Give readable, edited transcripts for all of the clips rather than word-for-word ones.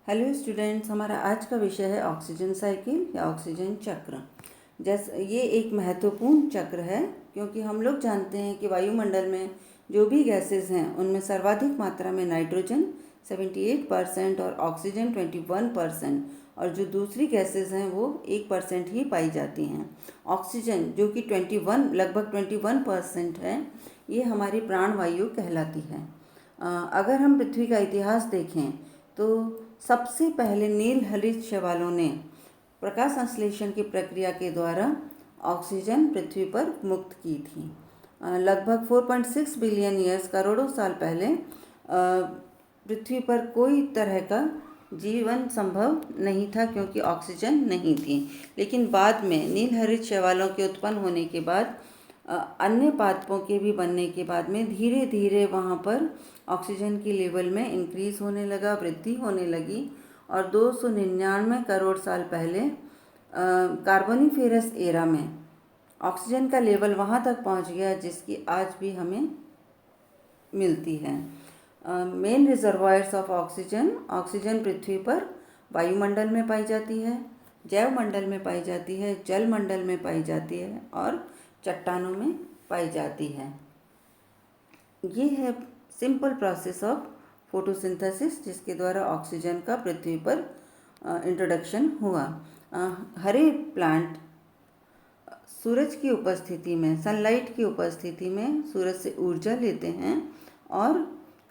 Hello students, हमारा आज का विषय है ऑक्सीजन साइकिल या ऑक्सीजन चक्र। जैसे ये एक महत्वपूर्ण चक्र है क्योंकि हम लोग जानते हैं कि वायुमंडल में जो भी गैसेस हैं उनमें सर्वाधिक मात्रा में नाइट्रोजन 78% और ऑक्सीजन 21% और जो दूसरी गैसेस हैं वो 1% ही पाई जाती हैं। ऑक्सीजन जो कि 21% है, ये हमारी प्राणवायु कहलाती है। अगर हम पृथ्वी का इतिहास देखें तो सबसे पहले नील हरित शैवालों ने प्रकाश संश्लेषण की प्रक्रिया के द्वारा ऑक्सीजन पृथ्वी पर मुक्त की थी। लगभग 4.6 बिलियन ईयर्स करोड़ों साल पहले पृथ्वी पर कोई तरह का जीवन संभव नहीं था क्योंकि ऑक्सीजन नहीं थी। लेकिन बाद में नील हरित शैवालों के उत्पन्न होने के बाद अन्य पादपों के भी बनने के बाद में धीरे धीरे वहाँ पर ऑक्सीजन की लेवल में इंक्रीज होने लगा, वृद्धि होने लगी और 299 करोड़ साल पहले कार्बोनिफेरस एरा में ऑक्सीजन का लेवल वहाँ तक पहुँच गया जिसकी आज भी हमें मिलती है। मेन रिजर्वायर्स ऑफ ऑक्सीजन पृथ्वी पर वायुमंडल में पाई जाती है, जैव मंडल में पाई जाती है, जल मंडल में पाई जाती है और चट्टानों में पाई जाती है। ये है सिंपल प्रोसेस ऑफ फोटोसिंथेसिस जिसके द्वारा ऑक्सीजन का पृथ्वी पर इंट्रोडक्शन हुआ। हरे प्लांट सूरज की उपस्थिति में, सनलाइट की उपस्थिति में सूरज से ऊर्जा लेते हैं और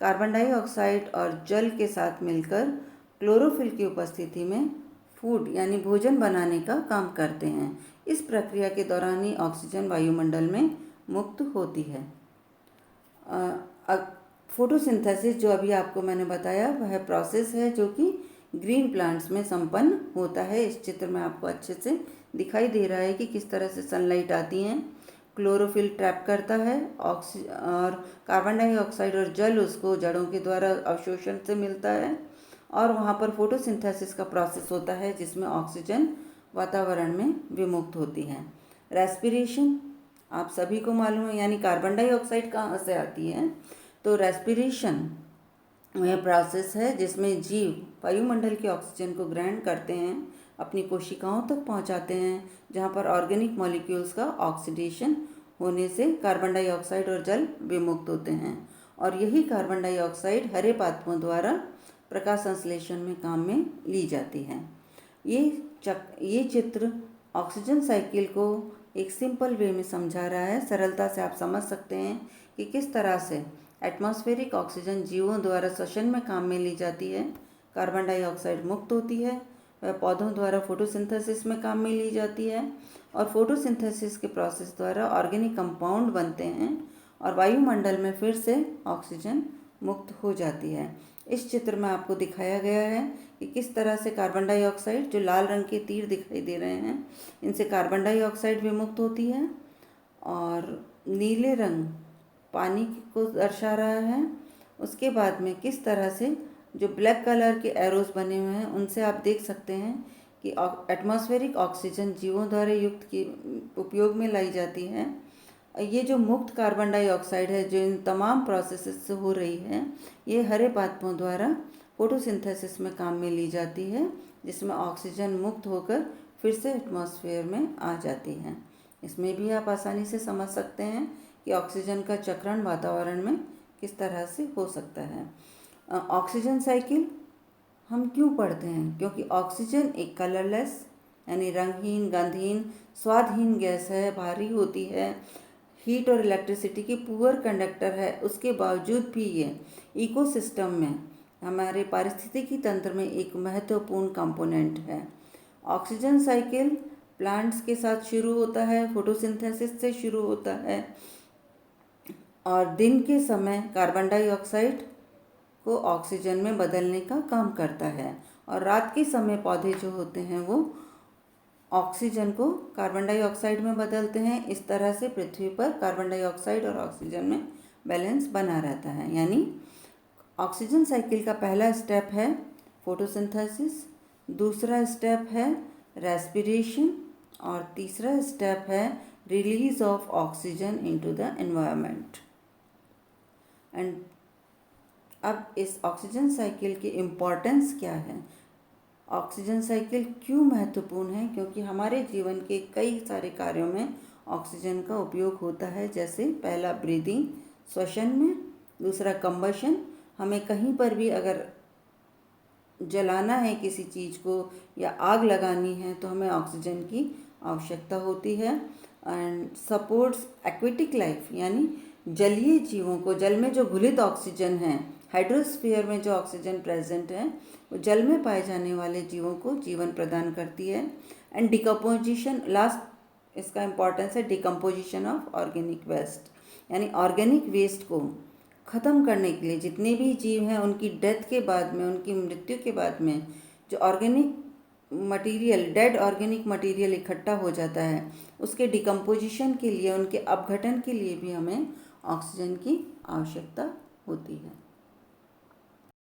कार्बन डाइऑक्साइड और जल के साथ मिलकर क्लोरोफिल की उपस्थिति में फूड यानी भोजन बनाने का काम करते हैं। इस प्रक्रिया के दौरान ही ऑक्सीजन वायुमंडल में मुक्त होती है। फोटोसिंथेसिस जो अभी आपको मैंने बताया वह प्रोसेस है जो कि ग्रीन प्लांट्स में संपन्न होता है। इस चित्र में आपको अच्छे से दिखाई दे रहा है कि किस तरह से सनलाइट आती है, क्लोरोफिल ट्रैप करता है और कार्बन डाइऑक्साइड और जल उसको जड़ों के द्वारा अवशोषण से मिलता है और वहाँ पर फोटोसिंथेसिस का प्रोसेस होता है जिसमें ऑक्सीजन वातावरण में विमुक्त होती है। रेस्पिरेशन आप सभी को मालूम है, यानी कार्बन डाइऑक्साइड कहाँ से आती है, तो रेस्पिरेशन वह प्रोसेस है जिसमें जीव वायुमंडल के ऑक्सीजन को ग्रहण करते हैं, अपनी कोशिकाओं तक पहुंचाते हैं जहां पर ऑर्गेनिक मॉलिक्यूल्स का ऑक्सीडेशन होने से कार्बन डाइऑक्साइड और जल विमुक्त होते हैं और यही कार्बन डाइऑक्साइड हरे पादपों द्वारा प्रकाश संश्लेषण में काम में ली जाती है। ये चित्र ऑक्सीजन साइकिल को एक सिंपल वे में समझा रहा है। सरलता से आप समझ सकते हैं कि किस तरह से एटमॉस्फेरिक ऑक्सीजन जीवों द्वारा श्वसन में काम में ली जाती है, कार्बन डाइऑक्साइड मुक्त होती है, वह पौधों द्वारा फोटोसिंथेसिस में काम में ली जाती है और फोटोसिंथेसिस के प्रोसेस द्वारा ऑर्गेनिक कंपाउंड बनते हैं और वायुमंडल में फिर से ऑक्सीजन मुक्त हो जाती है। इस चित्र में आपको दिखाया गया है कि किस तरह से कार्बन डाइऑक्साइड, जो लाल रंग के तीर दिखाई दे रहे हैं, इनसे कार्बन डाइऑक्साइड विमुक्त होती है और नीले रंग पानी को दर्शा रहा है। उसके बाद में किस तरह से जो ब्लैक कलर के एरोज बने हुए हैं उनसे आप देख सकते हैं कि एटमॉस्फेरिक ऑक्सीजन जीवों द्वारा युक्त की उपयोग में लाई जाती है। ये जो मुक्त कार्बन डाइऑक्साइड है जो इन तमाम प्रोसेसेस से हो रही है, ये हरे पादपों द्वारा फोटोसिंथेसिस में काम में ली जाती है जिसमें ऑक्सीजन मुक्त होकर फिर से एटमॉस्फेयर में आ जाती है। इसमें भी आप आसानी से समझ सकते हैं कि ऑक्सीजन का चक्रण वातावरण में किस तरह से हो सकता है। ऑक्सीजन साइकिल हम क्यों पढ़ते हैं? क्योंकि ऑक्सीजन एक कलरलेस यानी रंगहीन, गंधहीन, स्वादहीन गैस है, भारी होती है, हीट और इलेक्ट्रिसिटी की पुअर कंडक्टर है। उसके बावजूद भी ये इकोसिस्टम में, हमारे पारिस्थितिकी तंत्र में एक महत्वपूर्ण कंपोनेंट है। ऑक्सीजन साइकिल प्लांट्स के साथ शुरू होता है, फोटोसिंथेसिस से शुरू होता है और दिन के समय कार्बन डाइऑक्साइड को ऑक्सीजन में बदलने का काम करता है और रात के समय पौधे जो होते हैं वो ऑक्सीजन को कार्बन डाइऑक्साइड में बदलते हैं। इस तरह से पृथ्वी पर कार्बन डाइऑक्साइड और ऑक्सीजन में बैलेंस बना रहता है। यानी ऑक्सीजन साइकिल का पहला स्टेप है फोटोसिंथेसिस, दूसरा स्टेप है रेस्पिरेशन और तीसरा स्टेप है release of oxygen into the environment. And अब इस ऑक्सीजन साइकिल की इम्पोर्टेंस क्या है? ऑक्सीजन साइकिल क्यों महत्वपूर्ण है? क्योंकि हमारे जीवन के कई सारे कार्यों में ऑक्सीजन का उपयोग होता है। जैसे पहला ब्रीदिंग, श्वसन में, दूसरा कंबशन, हमें कहीं पर भी अगर जलाना है किसी चीज़ को या आग लगानी है तो हमें ऑक्सीजन की आवश्यकता होती है। एंड सपोर्ट्स एक्वेटिक लाइफ, यानी जलीय जीवों को, जल में जो घुलित ऑक्सीजन है, हाइड्रोस्फीयर में जो ऑक्सीजन प्रेजेंट है वो जल में पाए जाने वाले जीवों को जीवन प्रदान करती है। एंड डिकम्पोजिशन, लास्ट इसका इम्पॉर्टेंस है डिकम्पोजिशन ऑफ ऑर्गेनिक वेस्ट, यानी ऑर्गेनिक वेस्ट को ख़त्म करने के लिए जितने भी जीव हैं उनकी डेथ के बाद में, उनकी मृत्यु के बाद में जो organic material, dead organic material इकट्ठा हो जाता है, उसके डिकम्पोजिशन के लिए, उनके अपघटन के लिए भी हमें ऑक्सीजन की आवश्यकता होती है।